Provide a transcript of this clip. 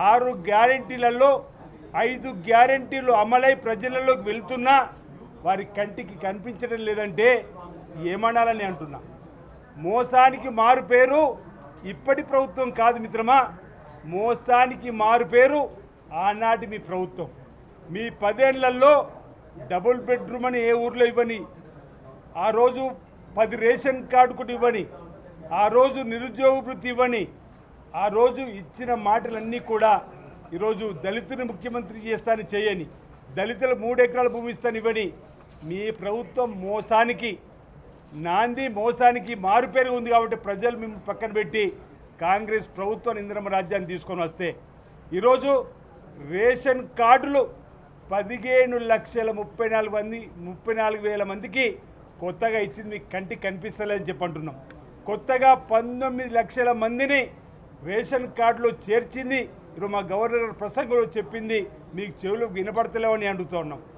6 గ్యారెంటీలలో 5 గ్యారెంటీలు అమలై ప్రజలలోకి వెళ్తున్నా వారి కంటికి కనిపించడం లేదంటే ఏమనాలని అంటున్నా. మోసానికి మారు పేరు ఇప్పటి ప్రభుత్వం కాదు మిత్రమా, మోసానికి మారు పేరు ఆనాటి మీ ప్రభుత్వం. మీ 10 ఏళ్లలో డబుల్ బెడ్రూమ్ అని ఏ ఊర్లో ఇవ్వని, ఆ రోజు 10 రేషన్ కార్డు కూడా ఇవ్వని, ఆ రోజు నిరుద్యోగ వృత్తి ఇవ్వని, ఆ రోజు ఇచ్చిన మాటలన్నీ కూడా ఈరోజు దళితుని ముఖ్యమంత్రి చేస్తానని చేయని, దళితుల 3 ఎకరాల భూమి ఇస్తాను ఇవ్వని మీ ప్రభుత్వం మోసానికి నాంది, మోసానికి మారుపేరు ఉంది. కాబట్టి ప్రజలు మేము పక్కన పెట్టి కాంగ్రెస్ ప్రభుత్వం ఇందిరమ్మ రాజ్యాన్ని తీసుకొని వస్తే ఈరోజు రేషన్ కార్డులు 15,34,000 మందికి కొత్తగా ఇచ్చింది మీకు కంటికి కనిపిస్తలేదని చెప్పి అంటున్నాం. కొత్తగా 19 లక్షల మందిని రేషన్ కార్డులో చేర్చింది. ఇప్పుడు మా గవర్నర్ ప్రసంగంలో చెప్పింది మీకు చెవులు వినపడతలేవని అడుగుతూ ఉన్నాం.